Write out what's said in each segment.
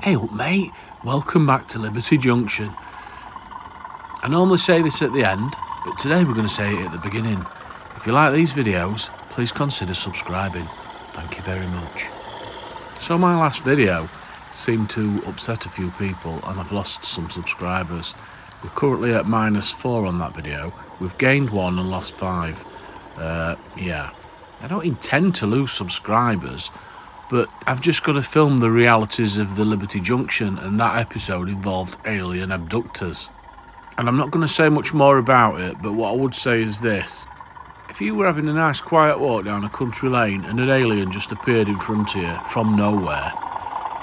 Hey up mate, welcome back to Liberty Junction. I normally say this at the end, but today we're going to say it at the beginning. If you like these videos, please consider subscribing. Thank you very much. So my last video seemed to upset a few people and I've lost some subscribers. We're currently at -4 on that video. We've gained 1 and lost 5. Yeah, I don't intend to lose subscribers, but I've just got to film the realities of the Liberty Junction, and that episode involved alien abductors. And I'm not going to say much more about it, but what I would say is this. If you were having a nice quiet walk down a country lane and an alien just appeared in front of you from nowhere,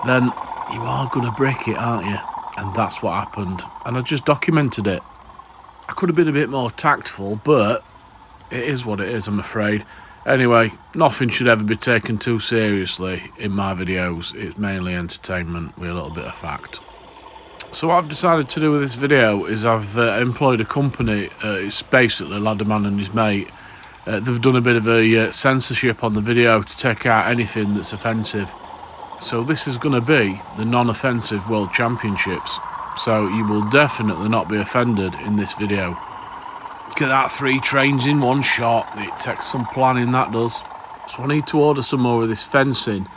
then you are going to break it, aren't you? And that's what happened. And I just documented it. I could have been a bit more tactful, but it is what it is, I'm afraid. Anyway, nothing should ever be taken too seriously in my videos. It's mainly entertainment with a little bit of fact. So what I've decided to do with this video is I've employed a company. It's basically Ladderman and his mate. They've done a bit of a censorship on the video to take out anything that's offensive. So this is going to be the non-offensive World Championships. So you will definitely not be offended in this video. Get that 3 trains in one shot. It takes some planning, that does. So I need to order some more of this fencing.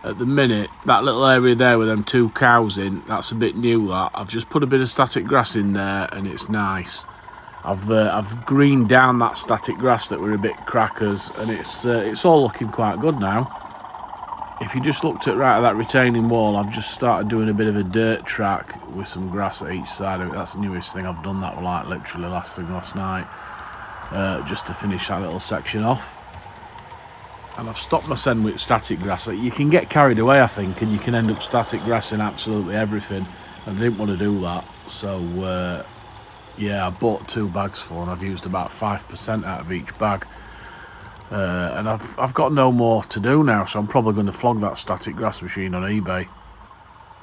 At the minute, that little area there with them 2 cows in, that's a bit new, that. I've just put a bit of static grass in there and it's nice. I've greened down that static grass that were a bit crackers, and it's all looking quite good now. If you just looked at right at that retaining wall, I've just started doing a bit of a dirt track with some grass at each side of it. That's the newest thing I've done. That was like literally last night, just to finish that little section off. And I've stopped my send with static grass. You can get carried away, I think, and you can end up static grassing absolutely everything. And I didn't want to do that, so yeah, I bought 2 bags full, and I've used about 5% out of each bag. And I've got no more to do now, so I'm probably going to flog that static grass machine on eBay,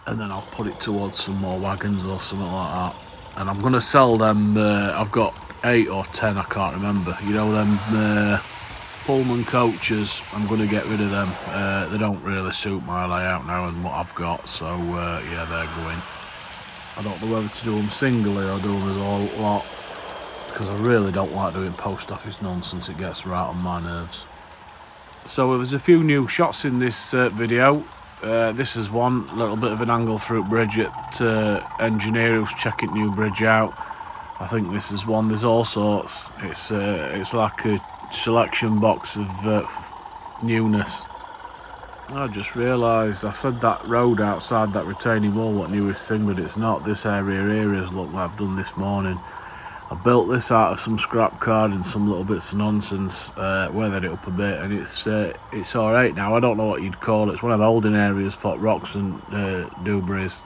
and then I'll put it towards some more wagons or something like that. And I'm going to sell them. I've got 8 or 10, I can't remember. You know, them Pullman coaches. I'm going to get rid of them. They don't really suit my layout now and what I've got, so yeah, they're going. I don't know whether to do them singly or do them as a lot, because I really don't like doing post office nonsense. It gets right on my nerves. So there's a few new shots in this video. This is one, a little bit of an angle through bridge at engineer who's checking new bridge out. I think this is one. There's all sorts. It's like a selection box of newness. I just realised I said that road outside that retaining wall what newest thing, but it's not. This area here is look what I've done this morning. I built this out of some scrap card and some little bits of nonsense, weathered it up a bit, and it's alright now. I don't know what you'd call it. It's one of the holding areas for rocks and debris.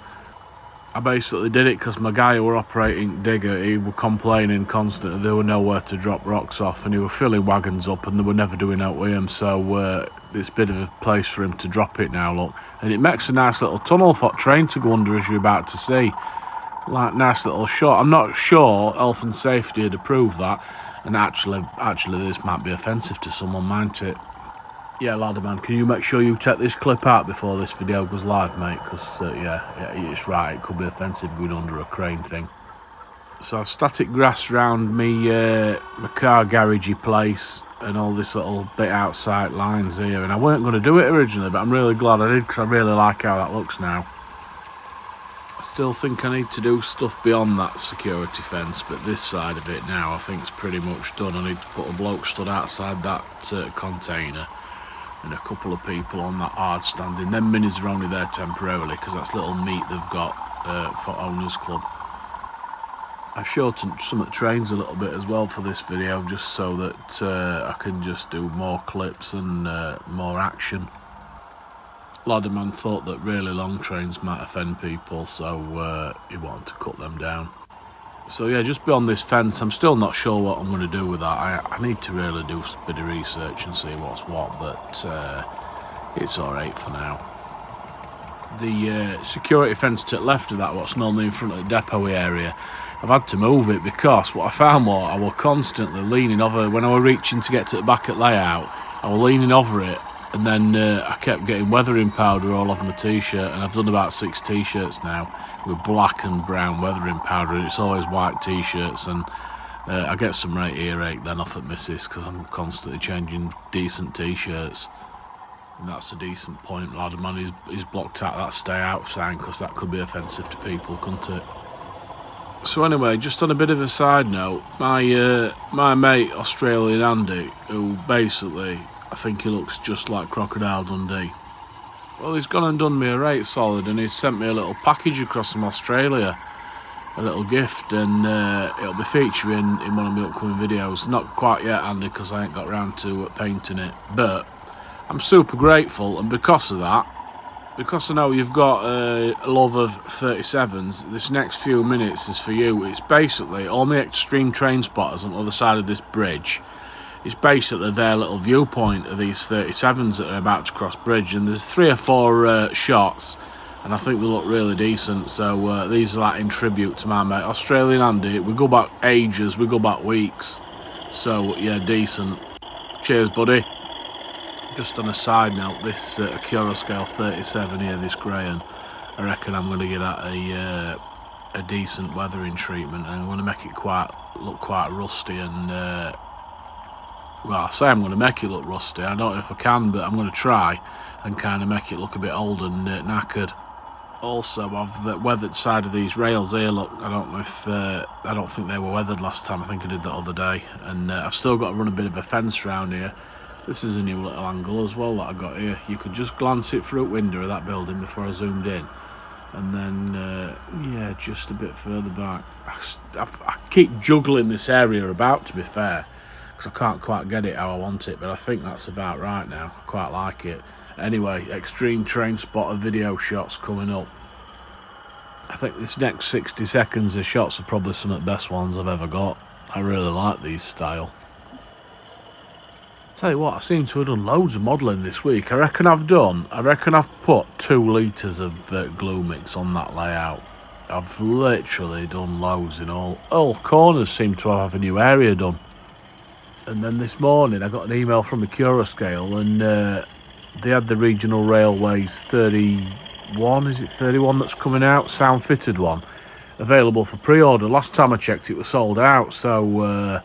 I basically did it because my guy who were operating digger, he were complaining constantly there were nowhere to drop rocks off, and he were filling wagons up and they were never doing out with him, so it's a bit of a place for him to drop it now, look. And it makes a nice little tunnel for a train to go under, as you're about to see. Like, nice little shot. I'm not sure health and safety would approve that, and actually this might be offensive to someone, mightn't it? Yeah, Ladderman, can you make sure you take this clip out before this video goes live, mate? Because yeah, it's right, it could be offensive going under a crane thing. So I've static grass round me my car garagey place and all this little bit outside lines here, and I weren't going to do it originally, but I'm really glad I did, because I really like how that looks now. I still think I need to do stuff beyond that security fence, but this side of it now I think is pretty much done. I need to put a bloke stood outside that container and a couple of people on that hard standing. Them minis are only there temporarily because that's little meat they've got for Owners Club. I've shortened some of the trains a little bit as well for this video, just so that I can just do more clips and more action. Ladderman thought that really long trains might offend people, so he wanted to cut them down. So yeah, just beyond this fence, I'm still not sure what I'm going to do with that. I need to really do a bit of research and see what's what, but it's alright for now. The security fence to the left of that, what's normally in front of the depot area, I've had to move it because what I found was I was constantly leaning over. When I was reaching to get to the back at layout, I was leaning over it And then I kept getting weathering powder all over my t-shirt, and I've done about 6 t-shirts now with black and brown weathering powder, and it's always white t-shirts, and I get some right earache then off at missus because I'm constantly changing decent t-shirts. And that's a decent point, lad. Man, he's blocked out that stay out sign because that could be offensive to people, couldn't it? So anyway, just on a bit of a side note, my mate Australian Andy, who basically, I think he looks just like Crocodile Dundee. Well, he's gone and done me a right solid, and he's sent me a little package across from Australia, a little gift, and it'll be featuring in one of my upcoming videos. Not quite yet, Andy, because I ain't got round to painting it, but I'm super grateful, and because of that, because I know you've got a love of 37s, this next few minutes is for you. It's basically all my extreme train spotters on the other side of this bridge. It's basically their little viewpoint of these 37s that are about to cross bridge, and there's 3 or 4 shots, and I think they look really decent. So these are like in tribute to my mate Australian Andy. We go back ages, we go back weeks. So yeah, decent. Cheers, buddy. Just on a side note, this Acura Scale 37 here, this grey, and I reckon I'm going to give that a decent weathering treatment, and I'm going to make it look quite rusty, and well, I say I'm going to make it look rusty. I don't know if I can, but I'm going to try and kind of make it look a bit old and knackered. Also, I've weathered the side of these rails here. Look, I don't know if I don't think they were weathered last time. I think I did that other day, and I've still got to run a bit of a fence around here. This is a new little angle as well that I got here. You could just glance it through a window of that building before I zoomed in. And then, yeah, just a bit further back. I keep juggling this area about, to be fair, because I can't quite get it how I want it, but I think that's about right now. I quite like it. Anyway, extreme train spotter video shots coming up. I think this next 60 seconds of shots are probably some of the best ones I've ever got. I really like these style. Tell you what, I seem to have done loads of modelling this week. I reckon I've put 2 litres of glue mix on that layout. I've literally done loads in all. All corners seem to have a new area done. And then this morning I got an email from the Acura Scale, and they had the Regional Railways 31, is it 31 that's coming out? Sound fitted one. Available for pre-order. Last time I checked it was sold out, so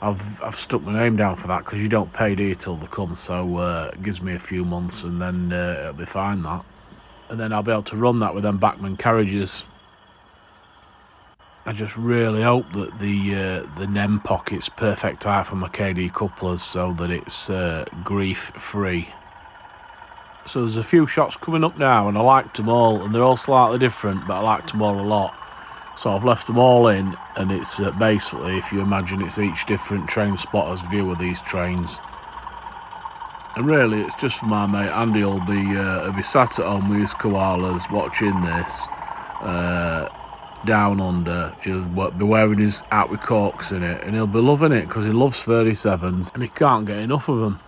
I've stuck my name down for that, because you don't pay here till they come, so it gives me a few months, and then it'll be fine, that. And then I'll be able to run that with them Bachmann carriages. I just really hope that the NEM pocket's perfect height for my KD couplers, so that it's grief-free. So there's a few shots coming up now, and I liked them all, and they're all slightly different, but I liked them all a lot. So I've left them all in, and it's basically, if you imagine, it's each different train spotter's view of these trains. And really, it's just for my mate Andy. He'll be sat at home with his koalas watching this down under. He'll be wearing his hat with corks in it, and he'll be loving it because he loves 37s and he can't get enough of them.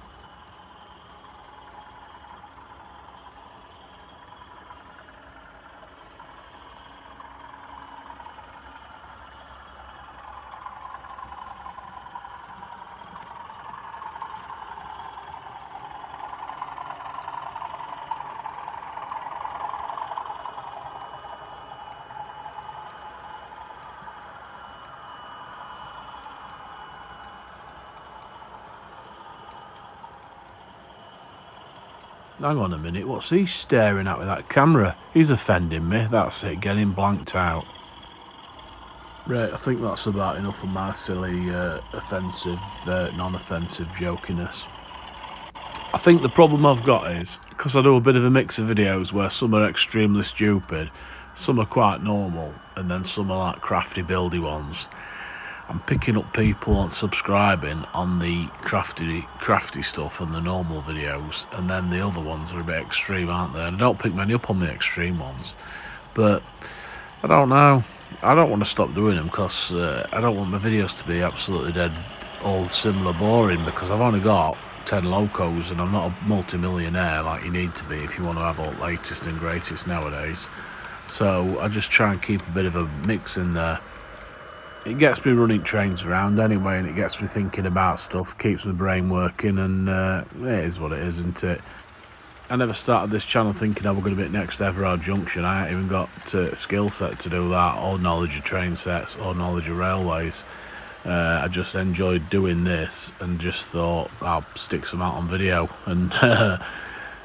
Hang on a minute, what's he staring at with that camera? He's offending me, that's it, getting blanked out. Right, I think that's about enough of my silly, offensive, non-offensive jokiness. I think the problem I've got is, because I do a bit of a mix of videos where some are extremely stupid, some are quite normal, and then some are like crafty buildy ones. I'm picking up people on subscribing on the crafty stuff and the normal videos, and then the other ones are a bit extreme, aren't they? And I don't pick many up on the extreme ones, but I don't know. I don't want to stop doing them because I don't want my videos to be absolutely dead all similar boring, because I've only got 10 locos and I'm not a multi-millionaire like you need to be if you want to have all the latest and greatest nowadays. So I just try and keep a bit of a mix in there. it gets me running trains around anyway, and it gets me thinking about stuff, keeps my brain working, and it is what it is, isn't it? I never started this channel thinking I was going to be next to Everard Junction. I ain't even got a skill set to do that, or knowledge of train sets, or knowledge of railways. I just enjoyed doing this and just thought I'll stick some out on video. And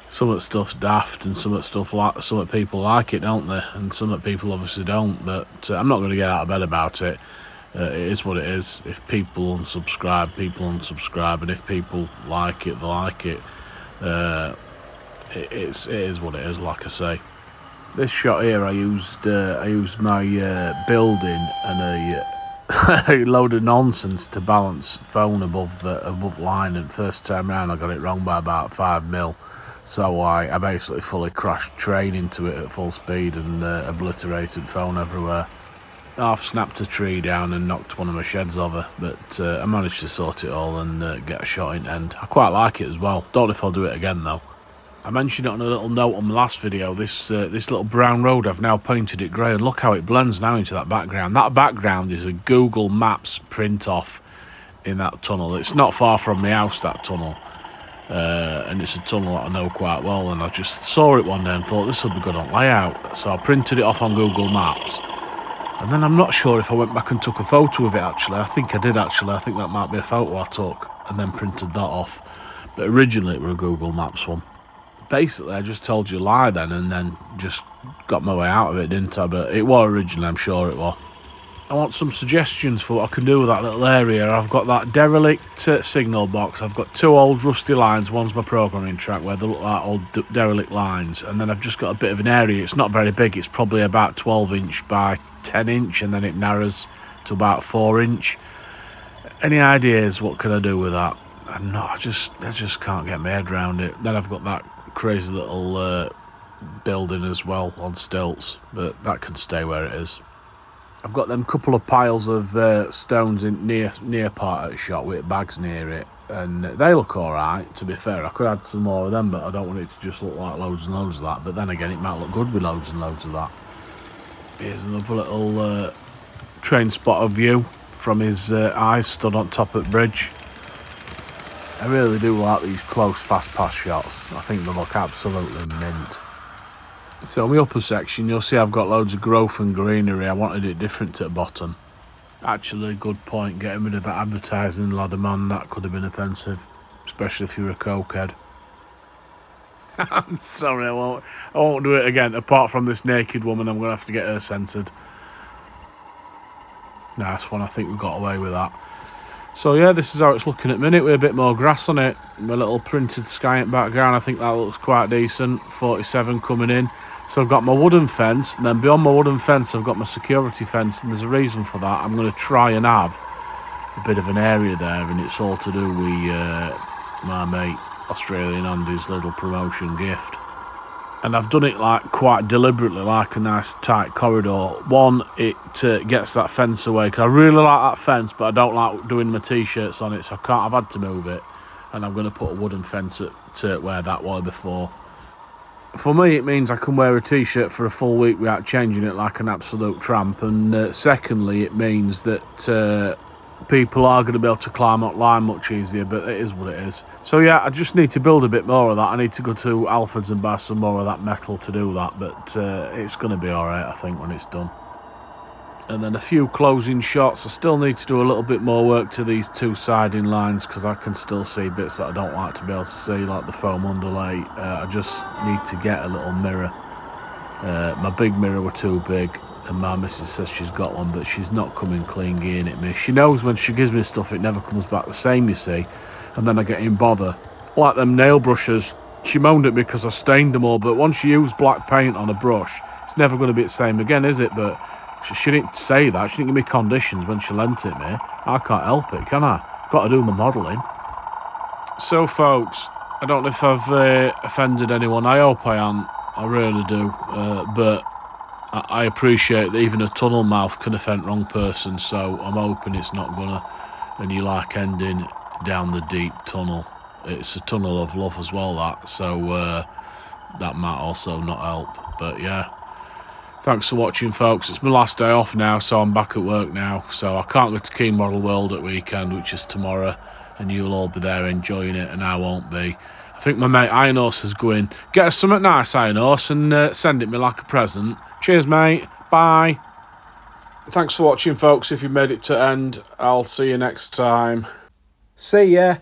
some of the stuff's daft, and some of people like it, don't they? And some of people obviously don't. But I'm not going to get out of bed about it. It is what it is. If people unsubscribe, and if people like it, they like it. It is what it is, like I say. This shot here, I used my building and a load of nonsense to balance phone above line, and first time round I got it wrong by about 5 mil. So I basically fully crashed train into it at full speed and obliterated phone everywhere. Half snapped a tree down and knocked one of my sheds over, but I managed to sort it all and get a shot in end. I quite like it as well. Don't know if I'll do it again though. I mentioned it on a little note on the last video, this little brown road, I've now painted it grey, and look how it blends now into that background. That background is a Google Maps print off in that tunnel. It's not far from my house, that tunnel, and it's a tunnel that I know quite well, and I just saw it one day and thought this will be good on layout, so I printed it off on Google Maps. And then I'm not sure if I went back and took a photo of it actually. I think I did actually. I think that might be a photo I took and then printed that off, but originally it was a Google Maps one. Basically, I just told you a lie then, and then just got my way out of it, didn't I? But it was originally, I'm sure it was. I want some suggestions for what I can do with that little area. I've got that derelict signal box. I've got 2 old rusty lines. One's my programming track where they look like old derelict lines. And then I've just got a bit of an area. It's not very big. It's probably about 12 inch by 10 inch, and then it narrows to about 4 inch. Any ideas what can I do with that? I just can't get my head around it. Then I've got that crazy little building as well on stilts, but that can stay where it is. I've got them couple of piles of stones in near part of the shot with bags near it, and they look alright, to be fair. I could add some more of them, but I don't want it to just look like loads and loads of that. But then again, it might look good with loads and loads of that. Here's another little train spotter view from his eyes stood on top of the bridge. I really do like these close fast pass shots. I think they look absolutely mint. So in the upper section you'll see I've got loads of growth and greenery. I wanted it different to the bottom. Actually, good point, getting rid of that advertising ladder, man. That could have been offensive, especially if you're a cokehead. I'm sorry, I won't do it again. Apart from this naked woman, I'm going to have to get her censored. Nice one, I think we got away with that. So yeah, this is how it's looking at the minute with a bit more grass on it. My little printed sky in background, I think that looks quite decent. 47 coming in. So I've got my wooden fence, and then beyond my wooden fence I've got my security fence, and there's a reason for that. I'm going to try and have a bit of an area there, and it's all to do with my mate Australian Andy's little promotion gift. And I've done it like quite deliberately, like a nice tight corridor. One, it gets that fence away, because I really like that fence, but I don't like doing my t-shirts on it, so I've had to move it. And I'm going to put a wooden fence at where that was before. For me, it means I can wear a t-shirt for a full week without changing it like an absolute tramp. And secondly, it means that people are going to be able to climb up line much easier, but it is what it is. So yeah, I just need to build a bit more of that. I need to go to Alfred's and buy some more of that metal to do that, but it's going to be alright, I think, when it's done. And then a few closing shots. I still need to do a little bit more work to these 2 siding lines, because I can still see bits that I don't like to be able to see, like the foam underlay. I just need to get a little mirror. My big mirror were too big, and my missus says she's got one, but she's not coming clean gearing at me. She knows when she gives me stuff it never comes back the same, you see, and then I get in bother. Like them nail brushes, she moaned at me because I stained them all, but once you use black paint on a brush, it's never going to be the same again, is it? But she didn't say that. She didn't give me conditions when she lent it me. I can't help it, can I? I've got to do my modelling. So folks, I don't know if I've offended anyone. I hope I am. I really do. But I appreciate that even a tunnel mouth can offend wrong person, so I'm hoping it's not gonna, and you like ending down the deep tunnel. It's a tunnel of love as well, that, so that might also not help. But yeah, Thanks for watching, folks. It's my last day off now, so I'm back at work now. So I can't go to Keen Model World at weekend, which is tomorrow, and you'll all be there enjoying it, and I won't be. I think my mate Iron Horse is going, get us something nice, Iron Horse, and send it me like a present. Cheers, mate. Bye. Thanks for watching, folks. If you made it to end, I'll see you next time. See ya.